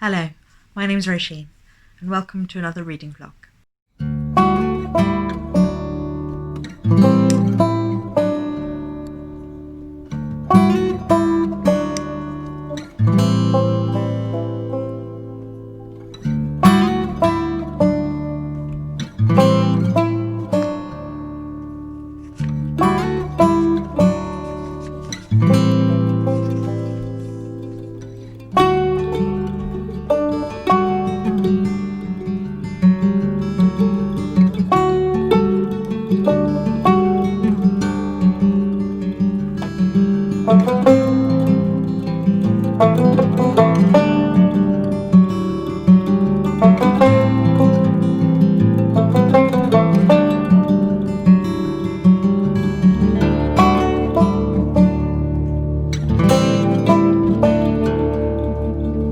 Hello, my name's Roisin, and welcome to another reading vlog.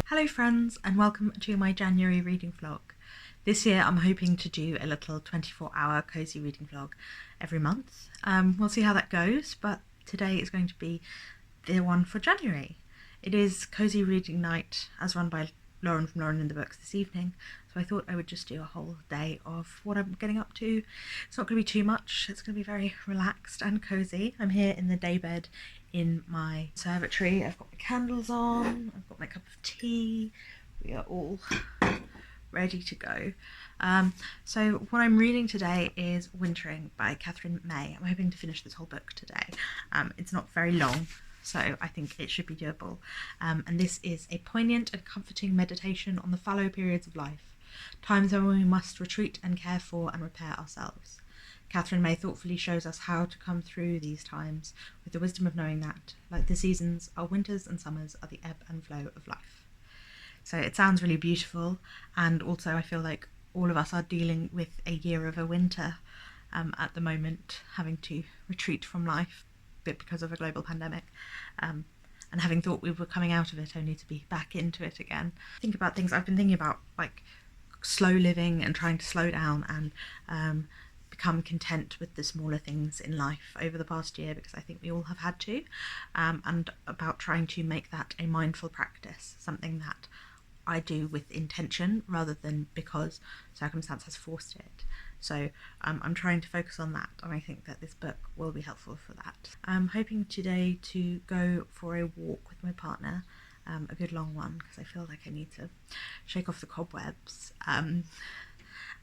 Hello friends, and welcome to my January reading vlog. This year I'm hoping to do a little 24-hour cozy reading vlog every month. We'll see how that goes, but today is going to be the one for January. It is Cozy Reading Night as run by Lauren from Lauren in the Books this evening, so I thought I would just do a whole day of what I'm getting up to. It's not going to be too much, it's going to be very relaxed and cozy. I'm here in the daybed in my conservatory. I've got my candles on, I've got my cup of tea, we are all ready to go. So what I'm reading today is Wintering by Katherine May. I'm hoping to finish this whole book today. It's not very long, so I think it should be doable. And this is a poignant and comforting meditation on the fallow periods of life, times when we must retreat and care for and repair ourselves. Katherine May thoughtfully shows us how to come through these times with the wisdom of knowing that, like the seasons, our winters and summers are the ebb and flow of life. So it sounds really beautiful, and also I feel like all of us are dealing with a year of a winter at the moment, having to retreat from life because of a global pandemic, and having thought we were coming out of it only to be back into it again. Think about things I've been thinking about, like slow living and trying to slow down and become content with the smaller things in life over the past year, because I think we all have had to, and about trying to make that a mindful practice, something that I do with intention rather than because circumstance has forced it. So I'm trying to focus on that, and I think that this book will be helpful for that. I'm hoping today to go for a walk with my partner, a good long one, because I feel like I need to shake off the cobwebs. And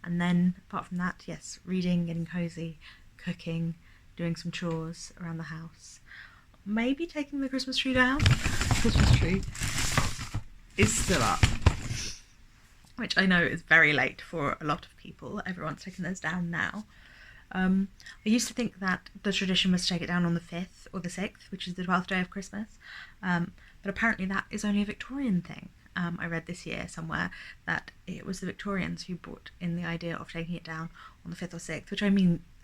then apart from that, yes, reading, getting cozy, cooking, doing some chores around the house, maybe taking the Christmas tree down. The Christmas tree is still up, which I know is very late for a lot of people. Everyone's taking those down now. I used to think that the tradition was to take it down on the 5th or the 6th, which is the 12th day of Christmas, but apparently that is only a Victorian thing. I read this year somewhere that it was the Victorians who brought in the idea of taking it down on the 5th or 6th, which I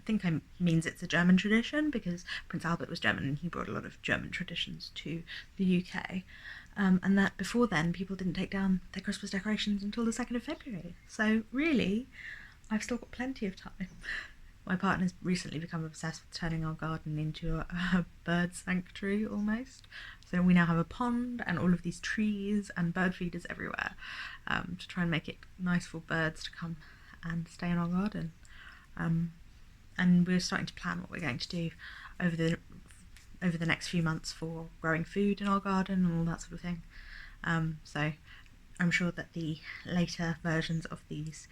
think means it's a German tradition, because Prince Albert was German and he brought a lot of German traditions to the UK. And that before then people didn't take down their Christmas decorations until the 2nd of February. So really, I've still got plenty of time. My partner's recently become obsessed with turning our garden into a bird sanctuary almost. So we now have a pond and all of these trees and bird feeders everywhere, to try and make it nice for birds to come and stay in our garden. And we're starting to plan what we're going to do over the next few months for growing food in our garden and all that sort of thing. So I'm sure that the later versions of these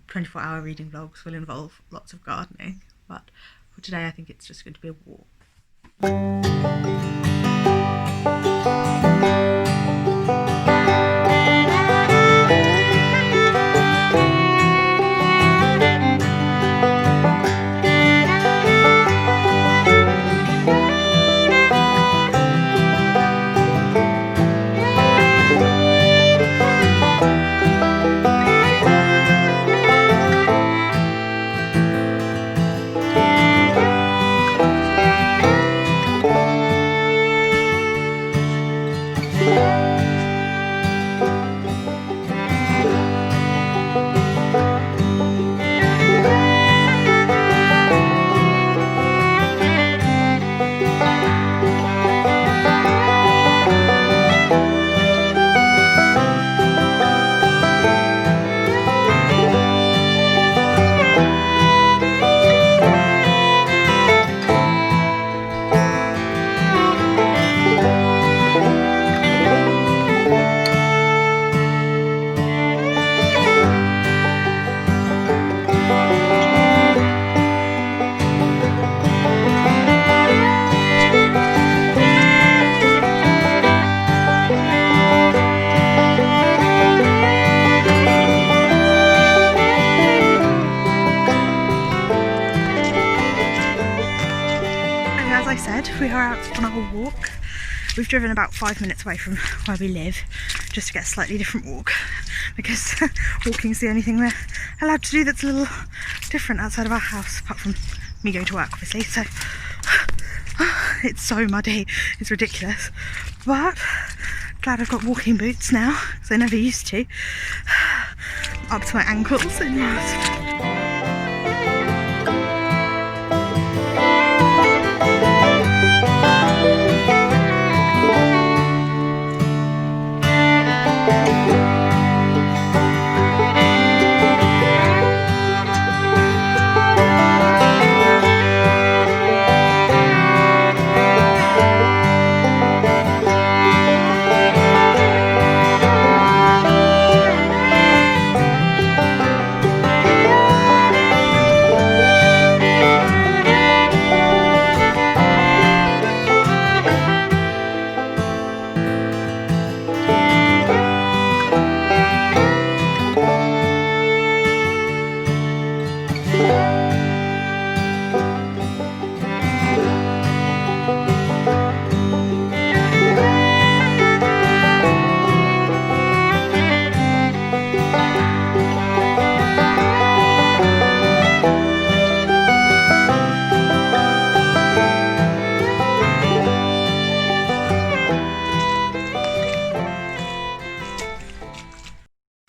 24-hour reading vlogs will involve lots of gardening, but for today I think it's just going to be a walk. we are out on our walk. We've driven about 5 minutes away from where we live just to get a slightly different walk, because walking is the only thing we're allowed to do that's a little different outside of our house, apart from me going to work obviously. So it's so muddy, it's ridiculous, but glad I've got walking boots now because I never used to, up to my ankles in mud.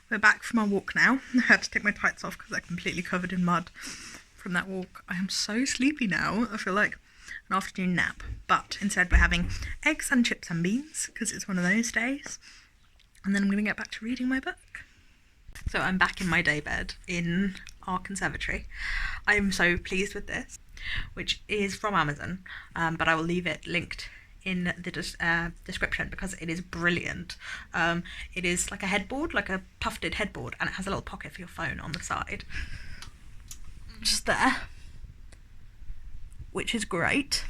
We're back from our walk now. I had to take my tights off because they're completely covered in mud from that walk. I am so sleepy now. I feel like an afternoon nap, but instead we're having eggs and chips and beans because it's one of those days. And then I'm going to get back to reading my book. So I'm back in my daybed in our conservatory. I am so pleased with this, which is from Amazon, but I will leave it linked in the description because it is brilliant. It is like a headboard, like a tufted headboard, and it has a little pocket for your phone on the side, just there, which is great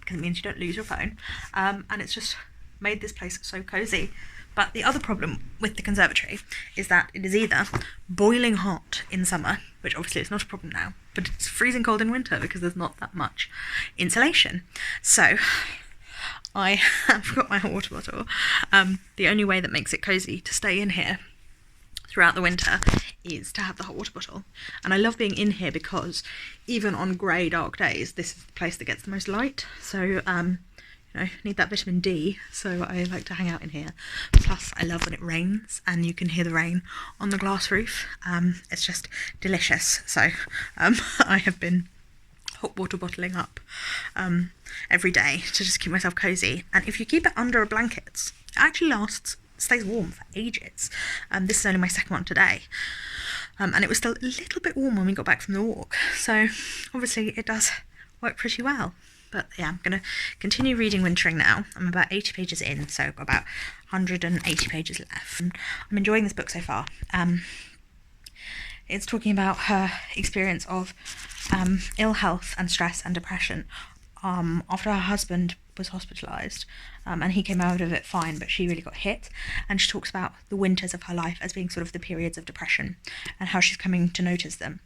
because it means you don't lose your phone, and it's just made this place so cozy. But the other problem with the conservatory is that it is either boiling hot in summer, which obviously is not a problem now, but it's freezing cold in winter because there's not that much insulation. So I have got my hot water bottle. The only way that makes it cozy to stay in here throughout the winter is to have the hot water bottle. And I love being in here because even on grey, dark days, this is the place that gets the most light. So, you know, need that vitamin D, so I like to hang out in here. Plus, I love when it rains and you can hear the rain on the glass roof. It's just delicious. So, I have been hot water bottling up every day to just keep myself cozy. And if you keep it under a blanket, it actually stays warm for ages. This is only my second one today, and it was still a little bit warm when we got back from the walk, so obviously it does work pretty well. But yeah, I'm going to continue reading Wintering now. I'm about 80 pages in, so I've got about 180 pages left. I'm enjoying this book so far. It's talking about her experience of ill health and stress and depression after her husband was hospitalised, and he came out of it fine, but she really got hit. And she talks about the winters of her life as being sort of the periods of depression and how she's coming to notice them,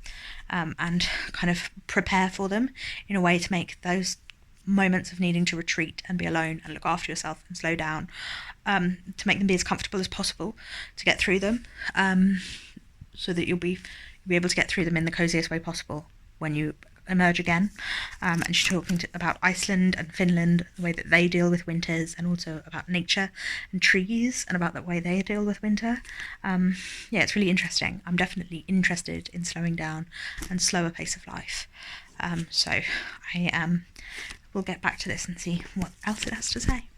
and kind of prepare for them in a way to make those moments of needing to retreat and be alone and look after yourself and slow down, to make them be as comfortable as possible to get through them, so that you'll be able to get through them in the coziest way possible when you emerge again. And she's talking about Iceland and Finland, the way that they deal with winters, and also about nature and trees and about the way they deal with winter. Yeah, it's really interesting. I'm definitely interested in slowing down and slower pace of life. So I will get back to this and see what else it has to say.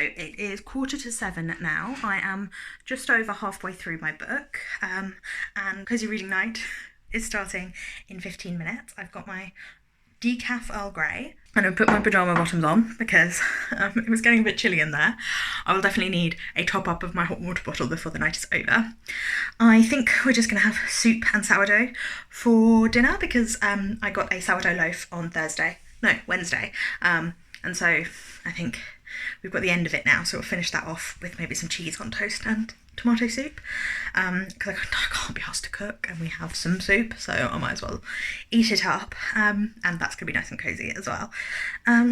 it is 6:45 now. I am just over halfway through my book, and Cozy Reading Night is starting in 15 minutes. I've got my decaf Earl Grey, and I've put my pyjama bottoms on because it was getting a bit chilly in there. I will definitely need a top up of my hot water bottle before the night is over. I think we're just going to have soup and sourdough for dinner because I got a sourdough loaf on Wednesday, and so I think we've got the end of it now, so we'll finish that off with maybe some cheese on toast and tomato soup, because I can't be asked to cook and we have some soup, so I might as well eat it up, and that's going to be nice and cosy as well.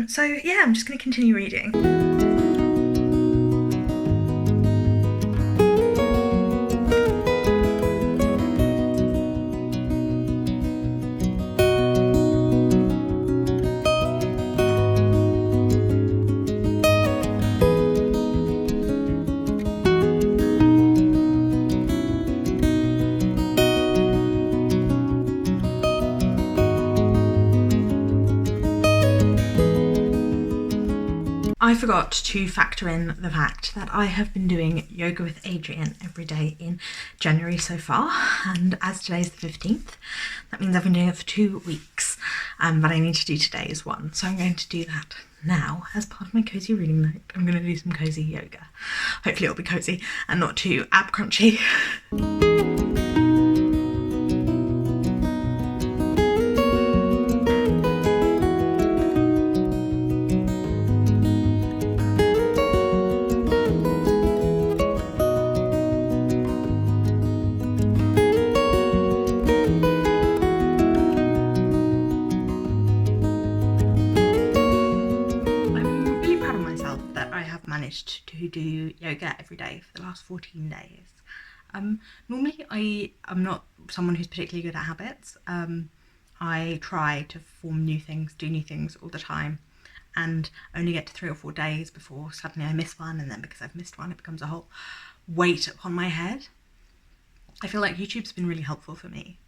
So yeah, I'm just going to continue reading. I forgot to factor in the fact that I have been doing yoga with Adrien every day in January so far, and as today's the 15th, that means I've been doing it for 2 weeks, but I need to do today as one, so I'm going to do that now as part of my cozy reading night. I'm going to do some cozy yoga. Hopefully it'll be cozy and not too ab crunchy. Managed to do yoga every day for the last 14 days. Normally I am not someone who's particularly good at habits. I try to form new things, do new things all the time, and only get to 3 or 4 days before suddenly I miss one, and then because I've missed one it becomes a whole weight upon my head. I feel like YouTube's been really helpful for me.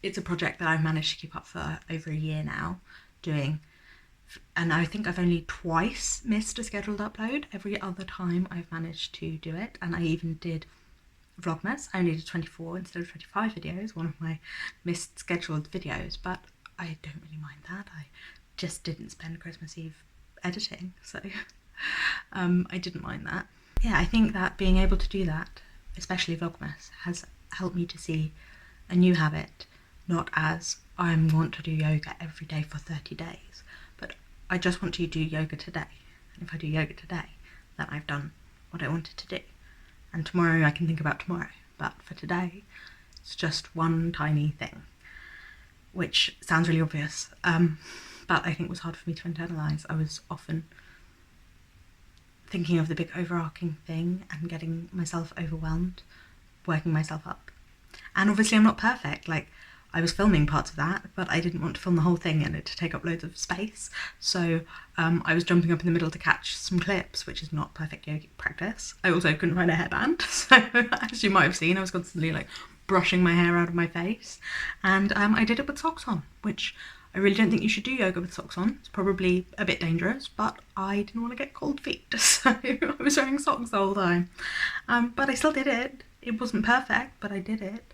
It's a project that I've managed to keep up for over a year now doing, and I think I've only twice missed a scheduled upload. Every other time I've managed to do it, and I even did Vlogmas. I only did 24 instead of 25 videos, one of my missed scheduled videos, but I don't really mind that. I just didn't spend Christmas Eve editing, so I didn't mind that. Yeah, I think that being able to do that, especially Vlogmas, has helped me to see a new habit, not as I want to do yoga every day for 30 days, but I just want to do yoga today. And if I do yoga today, then I've done what I wanted to do. And tomorrow I can think about tomorrow. But for today, it's just one tiny thing, which sounds really obvious, but I think was hard for me to internalise. I was often thinking of the big overarching thing and getting myself overwhelmed, working myself up. And obviously I'm not perfect. Like, I was filming parts of that, but I didn't want to film the whole thing and it to take up loads of space. So I was jumping up in the middle to catch some clips, which is not perfect yogic practice. I also couldn't find a hairband, so as you might have seen, I was constantly like brushing my hair out of my face. And I did it with socks on, which I really don't think you should do yoga with socks on. It's probably a bit dangerous, but I didn't want to get cold feet, so I was wearing socks the whole time. But I still did it. It wasn't perfect, but I did it.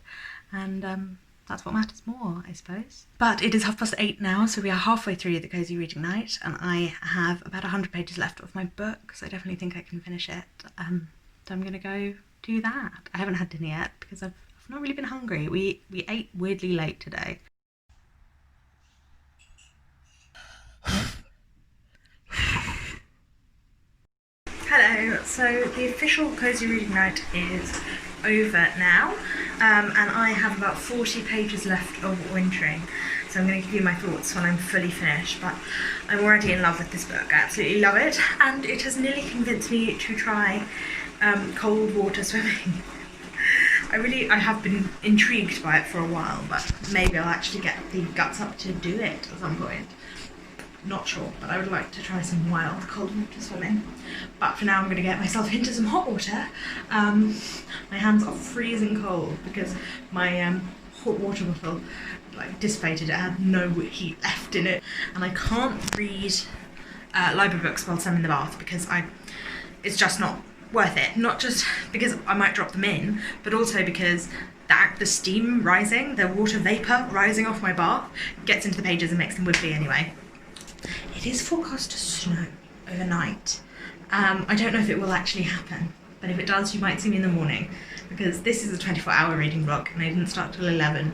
And that's what matters more, I suppose. But it is 8:30 now, so we are halfway through the Cozy Reading Night, and I have about 100 pages left of my book, so I definitely think I can finish it. So I'm gonna go do that. I haven't had dinner yet because I've not really been hungry. We ate weirdly late today. Hello, so the official Cozy Reading Night is over now, and I have about 40 pages left of wintering, so I'm going to give you my thoughts when I'm fully finished. But I'm already in love with this book. I absolutely love it, and it has nearly convinced me to try cold water swimming. I have been intrigued by it for a while, but maybe I'll actually get the guts up to do it at some point. Not sure, but I would like to try some wild cold water swimming. But for now I'm going to get myself into some hot water. My hands are freezing cold because my hot water bottle like dissipated. It had no heat left in it, and I can't read library books whilst I'm in the bath, because it's just not worth it. Not just because I might drop them in, but also because the steam rising, the water vapour rising off my bath gets into the pages and makes them wibbly anyway. It is forecast to snow overnight. I don't know if it will actually happen, but if it does, you might see me in the morning, because this is a 24-hour reading vlog and I didn't start till 11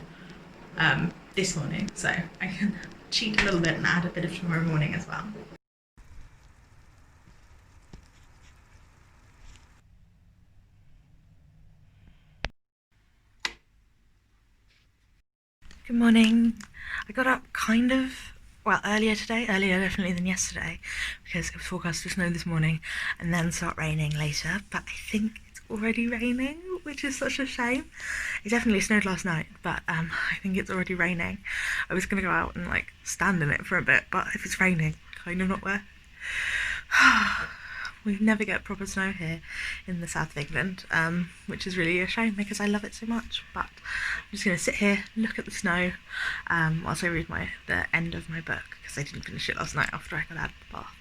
this morning, so I can cheat a little bit and add a bit of tomorrow morning as well. Good morning. I got up earlier today, earlier definitely than yesterday, because it was forecast to snow this morning and then start raining later, but I think it's already raining, which is such a shame. It definitely snowed last night, but I think it's already raining. I was going to go out and stand in it for a bit, but if it's raining, kind of not worth. We never get proper snow here in the south of England, which is really a shame because I love it so much. But I'm just going to sit here, look at the snow, whilst I read the end of my book, because I didn't finish it last night after I got out of the bath.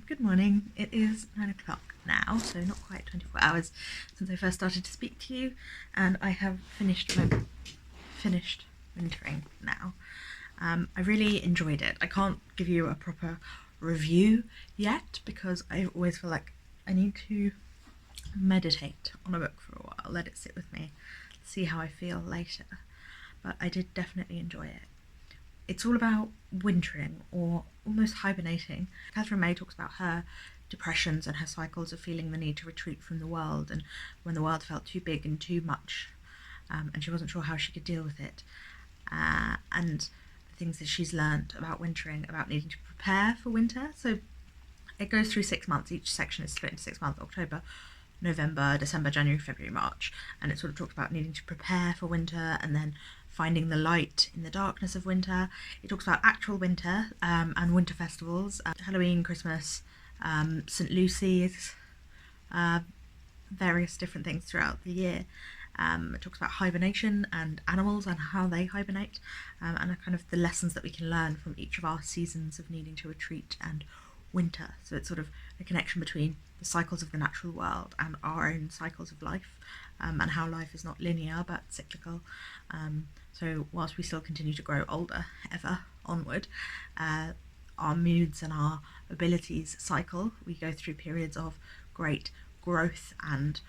Good morning. It is 9 o'clock now, so not quite 24 hours since I first started to speak to you, and I have finished wintering now. I really enjoyed it. I can't give you a proper review yet because I always feel like I need to meditate on a book for a while, let it sit with me, see how I feel later. But I did definitely enjoy it. It's all about wintering, or almost hibernating. Katherine May talks about her depressions and her cycles of feeling the need to retreat from the world, and when the world felt too big and too much, and she wasn't sure how she could deal with it. And the things that she's learned about wintering, about needing to prepare for winter. So it goes through 6 months. Each section is split into 6 months: October, November, December, January, February, March. And it sort of talks about needing to prepare for winter and then finding the light in the darkness of winter. It talks about actual winter and winter festivals, Halloween, Christmas, St. Lucy's, various different things throughout the year. It talks about hibernation and animals and how they hibernate, and kind of the lessons that we can learn from each of our seasons of needing to retreat and winter. So it's sort of a connection between the cycles of the natural world and our own cycles of life, and how life is not linear but cyclical. So whilst we still continue to grow older ever onward, our moods and our abilities cycle. We go through periods of great growth and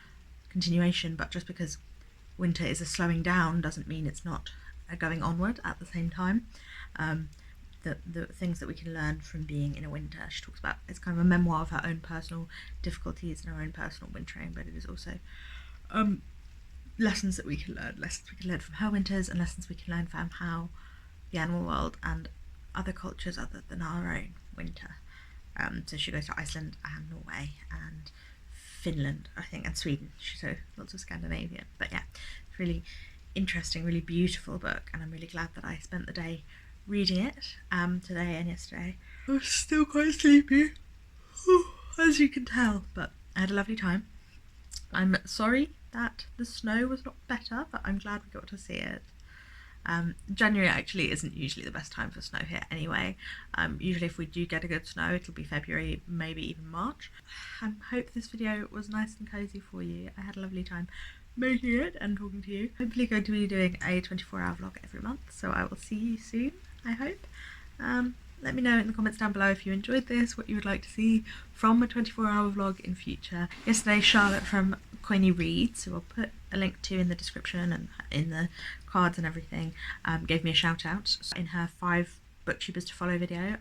continuation, but just because winter is a slowing down doesn't mean it's not a going onward at the same time. The things that we can learn from being in a winter. She talks about, it's kind of a memoir of her own personal difficulties and her own personal wintering, but it is also lessons that we can learn from her winters, and lessons we can learn from how the animal world and other cultures other than our own winter. So she goes to Iceland and Norway and Finland, I think, and Sweden. So lots of Scandinavian. But yeah, it's really interesting, really beautiful book, and I'm really glad that I spent the day reading it today and yesterday. I was still quite sleepy, as you can tell, but I had a lovely time. I'm sorry that the snow was not better, but I'm glad we got to see it. January actually isn't usually the best time for snow here anyway. Usually if we do get a good snow, it'll be February, maybe even March. I hope this video was nice and cozy for you. I had a lovely time making it and talking to you. Hopefully going to be doing a 24-hour vlog every month, so I will see you soon, I hope. Let me know in the comments down below if you enjoyed this, what you would like to see from a 24-hour vlog in future. Yesterday, Charlotte from Coynie reads, who I'll put a link to in the description and in the cards and everything, gave me a shout out in her 5 booktubers to follow video,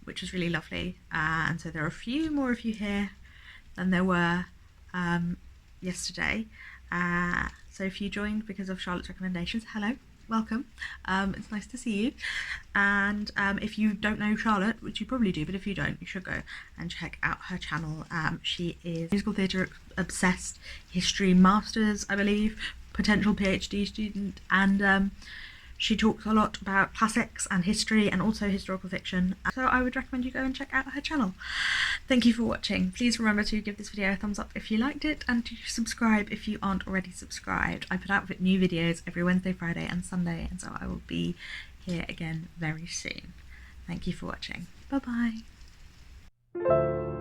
which was really lovely. And so there are a few more of you here than there were yesterday. So if you joined because of Charlotte's recommendations, hello, welcome. It's nice to see you. And if you don't know Charlotte, which you probably do, but if you don't, you should go and check out her channel. She is musical theatre obsessed, history masters, I believe, potential PhD student, and she talks a lot about classics and history and also historical fiction, so I would recommend you go and check out her channel. Thank you for watching. Please remember to give this video a thumbs up if you liked it, and to subscribe if you aren't already subscribed. I put out new videos every Wednesday, Friday and Sunday, and so I will be here again very soon. Thank you for watching. Bye bye.